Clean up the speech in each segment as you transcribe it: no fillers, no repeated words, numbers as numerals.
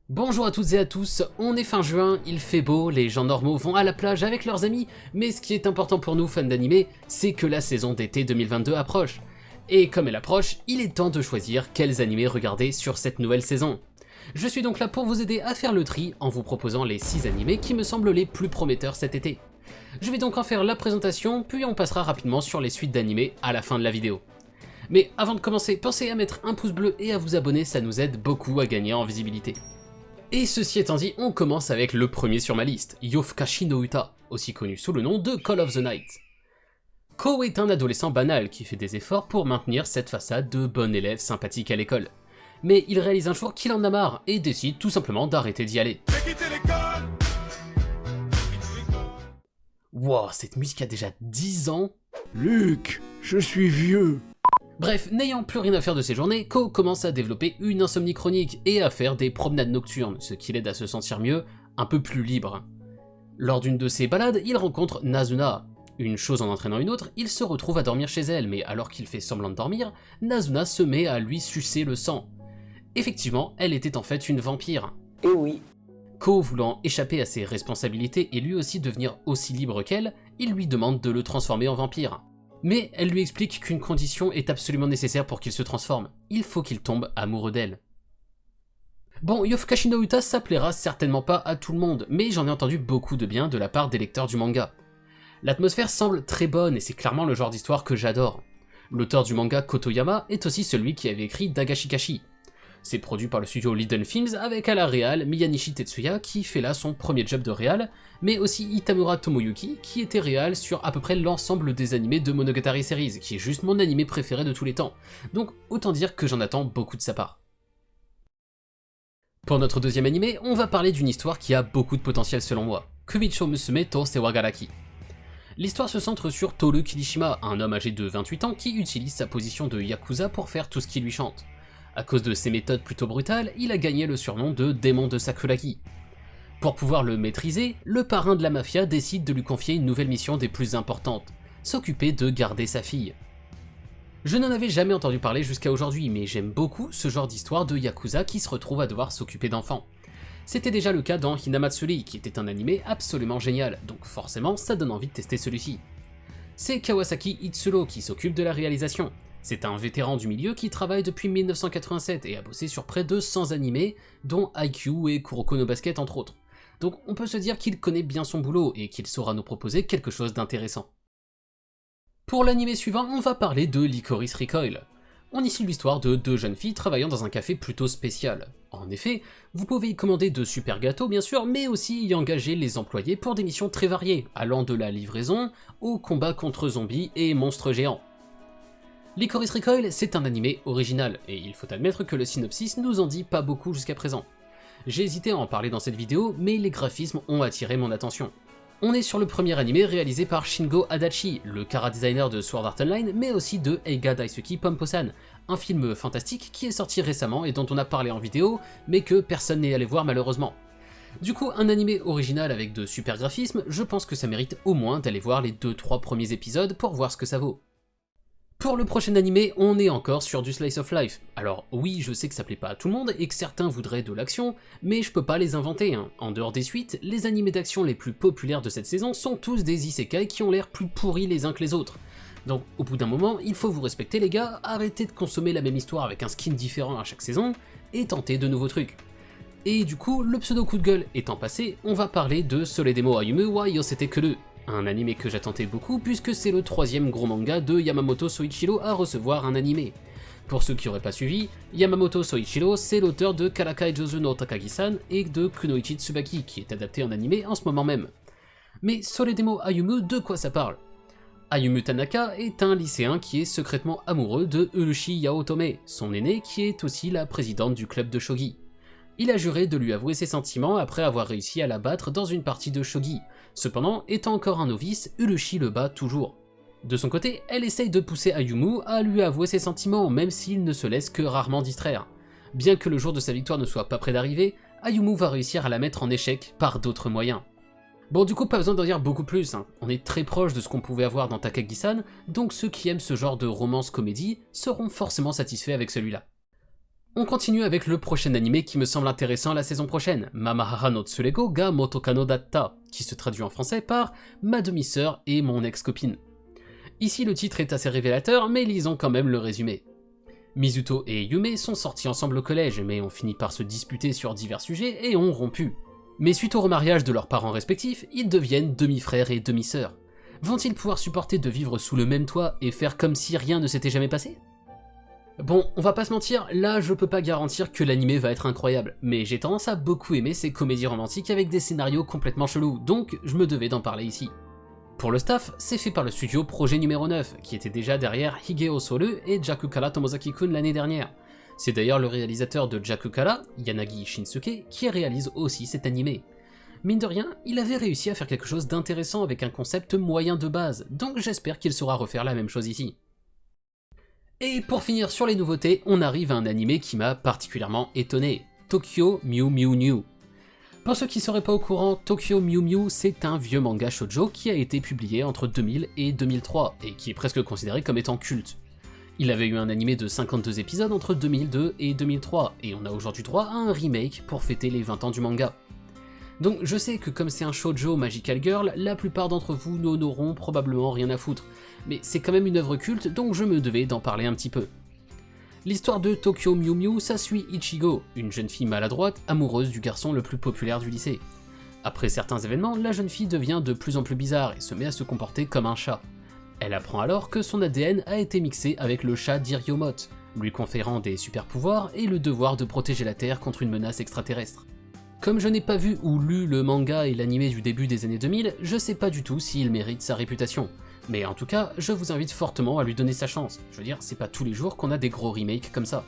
Bonjour à toutes et à tous, on est fin juin, il fait beau, les gens normaux vont à la plage avec leurs amis, mais ce qui est important pour nous fans d'anime, c'est que la saison d'été 2022 approche. Et comme elle approche, il est temps de choisir quels animés regarder sur cette nouvelle saison. Je suis donc là pour vous aider à faire le tri en vous proposant les 6 animés qui me semblent les plus prometteurs cet été. Je vais donc en faire la présentation, puis on passera rapidement sur les suites d'animés à la fin de la vidéo. Mais avant de commencer, pensez à mettre un pouce bleu et à vous abonner, ça nous aide beaucoup à gagner en visibilité. Et ceci étant dit, on commence avec le premier sur ma liste, Yofukashi no Uta, aussi connu sous le nom de Call of the Night. Ko est un adolescent banal qui fait des efforts pour maintenir cette façade de bon élève sympathique à l'école. Mais il réalise un jour qu'il en a marre et décide tout simplement d'arrêter d'y aller. Wow, cette musique a déjà 10 ans. Luc, je suis vieux. Bref, n'ayant plus rien à faire de ses journées, Ko commence à développer une insomnie chronique et à faire des promenades nocturnes, ce qui l'aide à se sentir mieux, un peu plus libre. Lors d'une de ses balades, il rencontre Nazuna. Une chose en entraînant une autre, il se retrouve à dormir chez elle, mais alors qu'il fait semblant de dormir, Nazuna se met à lui sucer le sang. Effectivement, elle était en fait une vampire. Et oui. Ko, voulant échapper à ses responsabilités et lui aussi devenir aussi libre qu'elle, il lui demande de le transformer en vampire. Mais elle lui explique qu'une condition est absolument nécessaire pour qu'il se transforme, il faut qu'il tombe amoureux d'elle. Bon, Yofukashi no Uta ça plaira certainement pas à tout le monde, mais j'en ai entendu beaucoup de bien de la part des lecteurs du manga. L'atmosphère semble très bonne et c'est clairement le genre d'histoire que j'adore. L'auteur du manga Kotoyama est aussi celui qui avait écrit Dagashikashi. C'est produit par le studio Liden Films avec à la réal Miyanishi Tetsuya qui fait là son premier job de réal, mais aussi Itamura Tomoyuki qui était réal sur à peu près l'ensemble des animés de Monogatari Series, qui est juste mon animé préféré de tous les temps, donc autant dire que j'en attends beaucoup de sa part. Pour notre deuxième animé, on va parler d'une histoire qui a beaucoup de potentiel selon moi, Kubicho Musume to Sewagaraki. L'histoire se centre sur Toru Kirishima, un homme âgé de 28 ans qui utilise sa position de Yakuza pour faire tout ce qui lui chante. À cause de ses méthodes plutôt brutales, il a gagné le surnom de démon de Sakuragi. Pour pouvoir le maîtriser, le parrain de la mafia décide de lui confier une nouvelle mission des plus importantes, s'occuper de garder sa fille. Je n'en avais jamais entendu parler jusqu'à aujourd'hui, mais j'aime beaucoup ce genre d'histoire de Yakuza qui se retrouve à devoir s'occuper d'enfants. C'était déjà le cas dans Hinamatsuri, qui était un animé absolument génial, donc forcément ça donne envie de tester celui-ci. C'est Kawasaki Itsuro qui s'occupe de la réalisation. C'est un vétéran du milieu qui travaille depuis 1987 et a bossé sur près de 100 animés, dont IQ et Kuroko no Basket entre autres. Donc on peut se dire qu'il connaît bien son boulot et qu'il saura nous proposer quelque chose d'intéressant. Pour l'animé suivant, on va parler de Licorice Recoil. On y suit l'histoire de deux jeunes filles travaillant dans un café plutôt spécial. En effet, vous pouvez y commander de super gâteaux bien sûr, mais aussi y engager les employés pour des missions très variées, allant de la livraison au combat contre zombies et monstres géants. Licorice Recoil, c'est un animé original, et il faut admettre que le synopsis nous en dit pas beaucoup jusqu'à présent. J'ai hésité à en parler dans cette vidéo, mais les graphismes ont attiré mon attention. On est sur le premier animé réalisé par Shingo Adachi, le chara-designer de Sword Art Online, mais aussi de Eiga Daisuki Pompo-san, un film fantastique qui est sorti récemment et dont on a parlé en vidéo, mais que personne n'est allé voir malheureusement. Du coup, un animé original avec de super graphismes, je pense que ça mérite au moins d'aller voir les 2-3 premiers épisodes pour voir ce que ça vaut. Pour le prochain animé, on est encore sur du slice of life. Alors oui, je sais que ça plaît pas à tout le monde et que certains voudraient de l'action, mais je peux pas les inventer. En dehors des suites, les animés d'action les plus populaires de cette saison sont tous des isekai qui ont l'air plus pourris les uns que les autres. Donc au bout d'un moment, il faut vous respecter les gars, arrêtez de consommer la même histoire avec un skin différent à chaque saison, et tenter de nouveaux trucs. Et du coup, le pseudo coup de gueule étant passé, on va parler de Soledemo Ayumu wa Yosete Kuru. Un animé que j'attendais beaucoup puisque c'est le troisième gros manga de Yamamoto Soichiro à recevoir un animé. Pour ceux qui auraient pas suivi, Yamamoto Soichiro c'est l'auteur de Karakai Jozu no Takagi-san et de Kunoichi Tsubaki qui est adapté en animé en ce moment même. Mais Soledemo Ayumu, de quoi ça parle? Ayumu Tanaka est un lycéen qui est secrètement amoureux de Urushi Yaotome, son aînée qui est aussi la présidente du club de shogi. Il a juré de lui avouer ses sentiments après avoir réussi à la battre dans une partie de shogi. Cependant, étant encore un novice, Urushi le bat toujours. De son côté, elle essaye de pousser Ayumu à lui avouer ses sentiments, même s'il ne se laisse que rarement distraire. Bien que le jour de sa victoire ne soit pas près d'arriver, Ayumu va réussir à la mettre en échec par d'autres moyens. Bon, du coup, pas besoin d'en dire beaucoup plus, on est très proche de ce qu'on pouvait avoir dans Takagi-san, donc ceux qui aiment ce genre de romance-comédie seront forcément satisfaits avec celui-là. On continue avec le prochain animé qui me semble intéressant la saison prochaine, Mamahara no Tsurego ga Motoka no Datta, qui se traduit en français par Ma demi-sœur et mon ex-copine. Ici le titre est assez révélateur, mais lisons quand même le résumé. Mizuto et Yume sont sortis ensemble au collège, mais ont fini par se disputer sur divers sujets et ont rompu. Mais suite au remariage de leurs parents respectifs, ils deviennent demi-frères et demi-sœurs. Vont-ils pouvoir supporter de vivre sous le même toit et faire comme si rien ne s'était jamais passé? Bon, on va pas se mentir, là je peux pas garantir que l'anime va être incroyable, mais j'ai tendance à beaucoup aimer ces comédies romantiques avec des scénarios complètement chelous, donc je me devais d'en parler ici. Pour le staff, c'est fait par le studio Projet numéro 9, qui était déjà derrière Higeo Soru et Jakukara Tomozaki-kun l'année dernière. C'est d'ailleurs le réalisateur de Jakukara, Yanagi Shinsuke, qui réalise aussi cet animé. Mine de rien, il avait réussi à faire quelque chose d'intéressant avec un concept moyen de base, donc j'espère qu'il saura refaire la même chose ici. Et pour finir sur les nouveautés, on arrive à un animé qui m'a particulièrement étonné, Tokyo Mew Mew New. Pour ceux qui seraient pas au courant, Tokyo Mew Mew c'est un vieux manga shoujo qui a été publié entre 2000 et 2003, et qui est presque considéré comme étant culte. Il avait eu un animé de 52 épisodes entre 2002 et 2003, et on a aujourd'hui droit à un remake pour fêter les 20 ans du manga. Donc je sais que comme c'est un shoujo Magical Girl, la plupart d'entre vous n'en auront probablement rien à foutre, mais c'est quand même une œuvre culte donc je me devais d'en parler un petit peu. L'histoire de Tokyo Mew Mew, ça suit Ichigo, une jeune fille maladroite, amoureuse du garçon le plus populaire du lycée. Après certains événements, la jeune fille devient de plus en plus bizarre et se met à se comporter comme un chat. Elle apprend alors que son ADN a été mixé avec le chat d'Iriomot, lui conférant des super pouvoirs et le devoir de protéger la Terre contre une menace extraterrestre. Comme je n'ai pas vu ou lu le manga et l'anime du début des années 2000, je sais pas du tout s'il mérite sa réputation. Mais en tout cas, je vous invite fortement à lui donner sa chance. Je veux dire, c'est pas tous les jours qu'on a des gros remakes comme ça.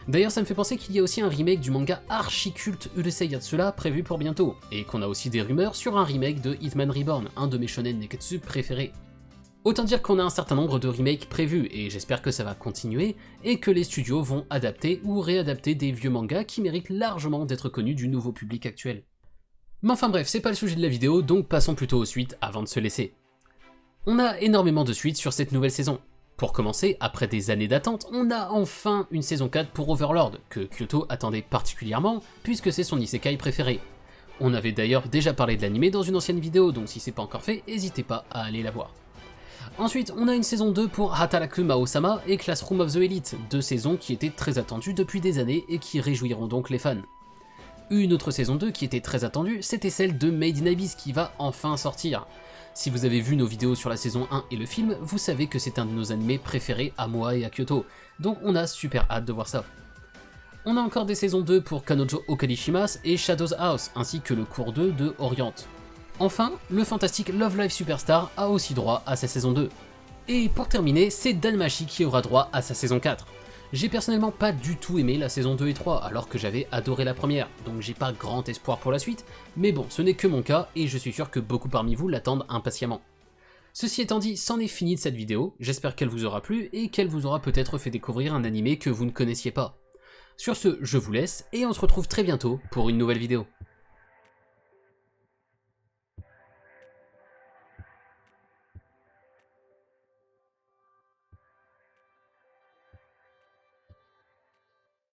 D'ailleurs, ça me fait penser qu'il y a aussi un remake du manga archi-culte Urusei Yatsura prévu pour bientôt, et qu'on a aussi des rumeurs sur un remake de Hitman Reborn, un de mes shonen neketsu préférés. Autant dire qu'on a un certain nombre de remakes prévus, et j'espère que ça va continuer, et que les studios vont adapter ou réadapter des vieux mangas qui méritent largement d'être connus du nouveau public actuel. Mais enfin bref, c'est pas le sujet de la vidéo, donc passons plutôt aux suites avant de se laisser. On a énormément de suites sur cette nouvelle saison. Pour commencer, après des années d'attente, on a enfin une saison 4 pour Overlord, que Kyoto attendait particulièrement, puisque c'est son isekai préféré. On avait d'ailleurs déjà parlé de l'anime dans une ancienne vidéo, donc si c'est pas encore fait, n'hésitez pas à aller la voir. Ensuite, on a une saison 2 pour Hataraku Mao-sama et Classroom of the Elite, deux saisons qui étaient très attendues depuis des années et qui réjouiront donc les fans. Une autre saison 2 qui était très attendue, c'était celle de Made in Abyss qui va enfin sortir. Si vous avez vu nos vidéos sur la saison 1 et le film, vous savez que c'est un de nos animés préférés à moi et à Kyoto, donc on a super hâte de voir ça. On a encore des saisons 2 pour Kanojo Okarishimasu et Shadow's House, ainsi que le cours 2 de Orient. Enfin, le fantastique Love Live Superstar a aussi droit à sa saison 2. Et pour terminer, c'est Danmachi qui aura droit à sa saison 4. J'ai personnellement pas du tout aimé la saison 2 et 3, alors que j'avais adoré la première, donc j'ai pas grand espoir pour la suite, mais bon, ce n'est que mon cas, et je suis sûr que beaucoup parmi vous l'attendent impatiemment. Ceci étant dit, c'en est fini de cette vidéo, j'espère qu'elle vous aura plu, et qu'elle vous aura peut-être fait découvrir un animé que vous ne connaissiez pas. Sur ce, je vous laisse, et on se retrouve très bientôt pour une nouvelle vidéo.